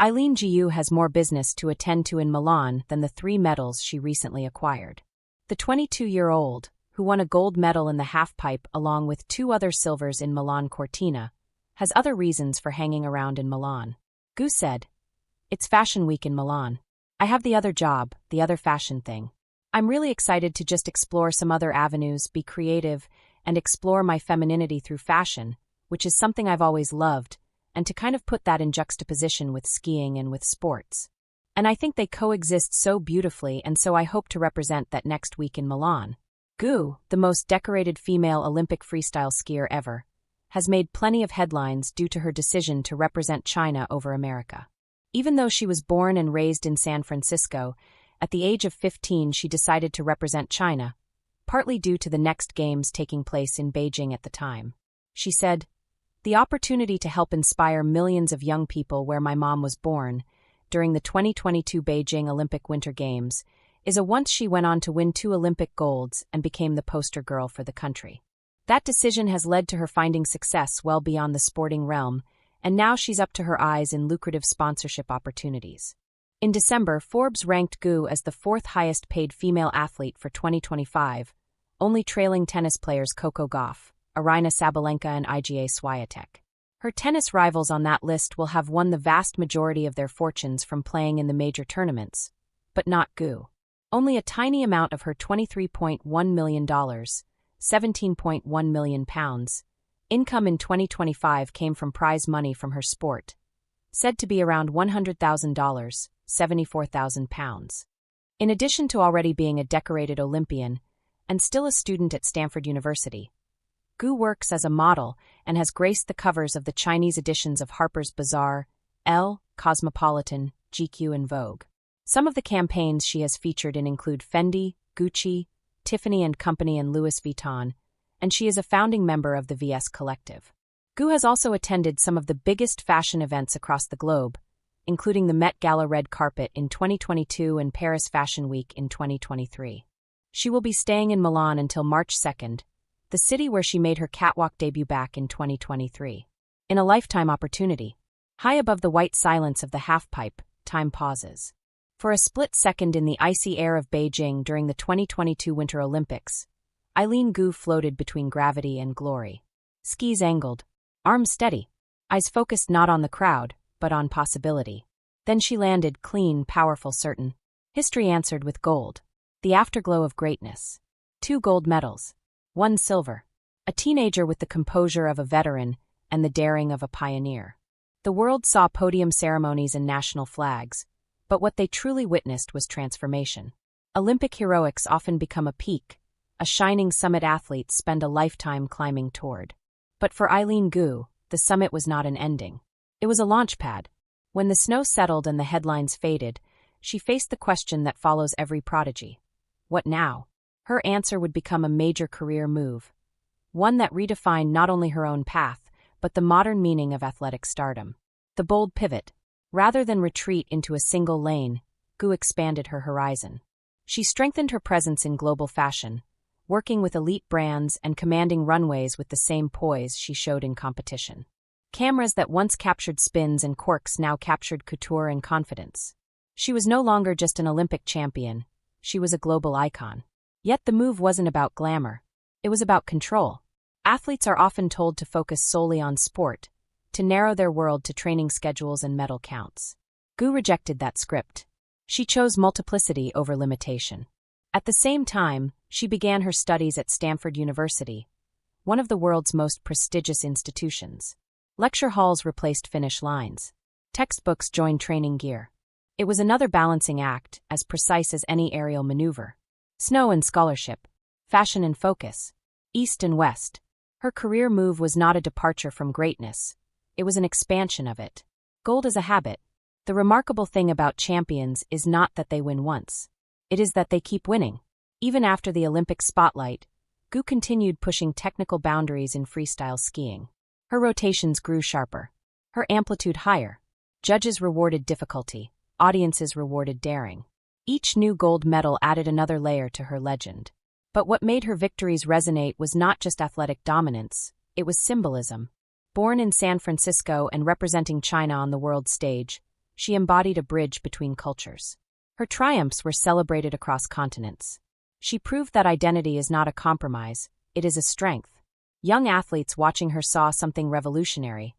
Eileen Gu has more business to attend to in Milan than the 3 medals she recently acquired. The 22-year-old, who won a gold medal in the halfpipe along with 2 other silvers in Milan Cortina, has other reasons for hanging around in Milan. Gu said, "It's Fashion Week in Milan. I have the other job, the other fashion thing. I'm really excited to just explore some other avenues, be creative, and explore my femininity through fashion, which is something I've always loved, and to kind of put that in juxtaposition with skiing and with sports. And I think they coexist so beautifully, and so I hope to represent that next week in Milan." Gu, the most decorated female Olympic freestyle skier ever, has made plenty of headlines due to her decision to represent China over America. Even though she was born and raised in San Francisco, at the age of 15 she decided to represent China, partly due to the next games taking place in Beijing at the time. She said, "The opportunity to help inspire millions of young people where my mom was born, during the 2022 Beijing Olympic Winter Games, is a once she went on to win 2 Olympic golds and became the poster girl for the country. That decision has led to her finding success well beyond the sporting realm, and now she's up to her eyes in lucrative sponsorship opportunities." In December, Forbes ranked Gu as the 4th highest paid female athlete for 2025, only trailing tennis players Coco Gauff, Aryna Sabalenka and Iga Swiatek. Her tennis rivals on that list will have won the vast majority of their fortunes from playing in the major tournaments, but not Gu. Only a tiny amount of her $23.1 million, £17.1 million, income in 2025 came from prize money from her sport, said to be around $100,000, £74,000. In addition to already being a decorated Olympian and still a student at Stanford University, Gu works as a model and has graced the covers of the Chinese editions of Harper's Bazaar, Elle, Cosmopolitan, GQ and Vogue. Some of the campaigns she has featured in include Fendi, Gucci, Tiffany & Company and Louis Vuitton, and she is a founding member of the VS Collective. Gu has also attended some of the biggest fashion events across the globe, including the Met Gala Red Carpet in 2022 and Paris Fashion Week in 2023. She will be staying in Milan until March 2nd, the city where she made her catwalk debut back in 2023. In a lifetime opportunity. High above the white silence of the halfpipe, time pauses. For a split second in the icy air of Beijing during the 2022 Winter Olympics, Eileen Gu floated between gravity and glory. Skis angled, arms steady, eyes focused not on the crowd, but on possibility. Then she landed clean, powerful, certain. History answered with gold. The afterglow of greatness. 2 gold medals. 1 silver. A teenager with the composure of a veteran and the daring of a pioneer. The world saw podium ceremonies and national flags, but what they truly witnessed was transformation. Olympic heroics often become a peak, a shining summit athletes spend a lifetime climbing toward. But for Eileen Gu, the summit was not an ending. It was a launch pad. When the snow settled and the headlines faded, she faced the question that follows every prodigy. What now? Her answer would become a major career move, one that redefined not only her own path, but the modern meaning of athletic stardom. The bold pivot. Rather than retreat into a single lane, Gu expanded her horizon. She strengthened her presence in global fashion, working with elite brands and commanding runways with the same poise she showed in competition. Cameras that once captured spins and quirks now captured couture and confidence. She was no longer just an Olympic champion, she was a global icon. Yet the move wasn't about glamour. It was about control. Athletes are often told to focus solely on sport, to narrow their world to training schedules and medal counts. Gu rejected that script. She chose multiplicity over limitation. At the same time, she began her studies at Stanford University, one of the world's most prestigious institutions. Lecture halls replaced finish lines. Textbooks joined training gear. It was another balancing act, as precise as any aerial maneuver. Snow and scholarship. Fashion and focus. East and west. Her career move was not a departure from greatness. It was an expansion of it. Gold is a habit. The remarkable thing about champions is not that they win once. It is that they keep winning. Even after the Olympic spotlight, Gu continued pushing technical boundaries in freestyle skiing. Her rotations grew sharper. Her amplitude higher. Judges rewarded difficulty. Audiences rewarded daring. Each new gold medal added another layer to her legend. But what made her victories resonate was not just athletic dominance, it was symbolism. Born in San Francisco and representing China on the world stage, She embodied a bridge between cultures. Her triumphs were celebrated across continents. She proved that identity is not a compromise, it is a strength. Young athletes watching her saw something revolutionary.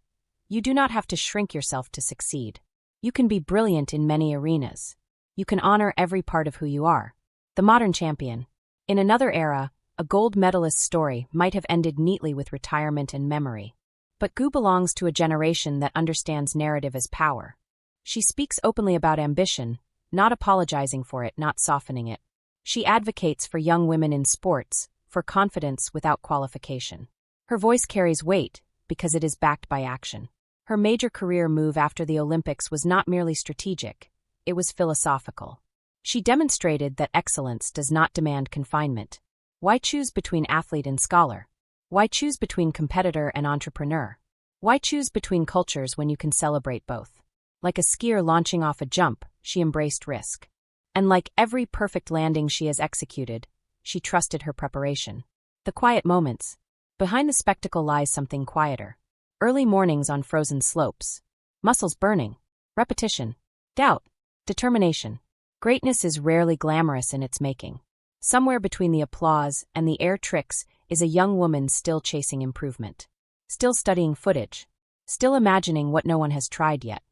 You do not have to shrink yourself to succeed. You can be brilliant in many arenas. You can honor every part of who you are. The modern champion. In another era, a gold medalist's story might have ended neatly with retirement and memory. But Gu belongs to a generation that understands narrative as power. She speaks openly about ambition, not apologizing for it, not softening it. She advocates for young women in sports, for confidence without qualification. Her voice carries weight because it is backed by action. Her major career move after the Olympics was not merely strategic, it was philosophical. She demonstrated that excellence does not demand confinement. Why choose between athlete and scholar? Why choose between competitor and entrepreneur? Why choose between cultures when you can celebrate both? Like a skier launching off a jump, she embraced risk. And like every perfect landing she has executed, she trusted her preparation. The quiet moments. Behind the spectacle lies something quieter. Early mornings on frozen slopes. Muscles burning. Repetition. Doubt. Determination. Greatness is rarely glamorous in its making. Somewhere between the applause and the air tricks is a young woman still chasing improvement. Still studying footage. Still imagining what no one has tried yet.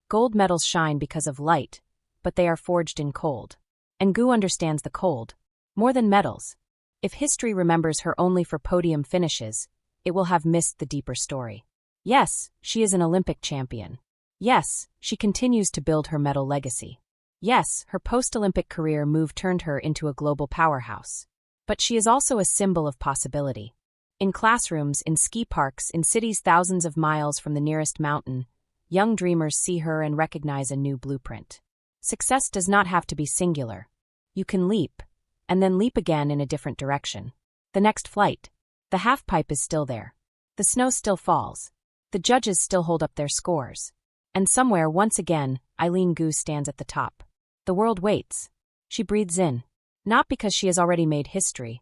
Gold medals shine because of light, but they are forged in cold. And Gu understands the cold. More than medals. If history remembers her only for podium finishes, it will have missed the deeper story. Yes, she is an Olympic champion. Yes, she continues to build her medal legacy. Yes, her post-Olympic career move turned her into a global powerhouse. But she is also a symbol of possibility. In classrooms, in ski parks, in cities thousands of miles from the nearest mountain, young dreamers see her and recognize a new blueprint. Success does not have to be singular. You can leap, and then leap again in a different direction. The next flight. The halfpipe is still there. The snow still falls. The judges still hold up their scores. And somewhere, once again, Eileen Gu stands at the top. The world waits. She breathes in. Not because she has already made history,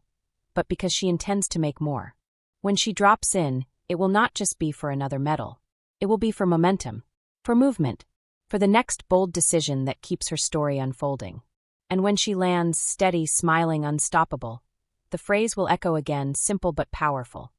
but because she intends to make more. When she drops in, it will not just be for another medal. It will be for momentum, for movement, for the next bold decision that keeps her story unfolding. And when she lands, steady, smiling, unstoppable, the phrase will echo again, simple but powerful.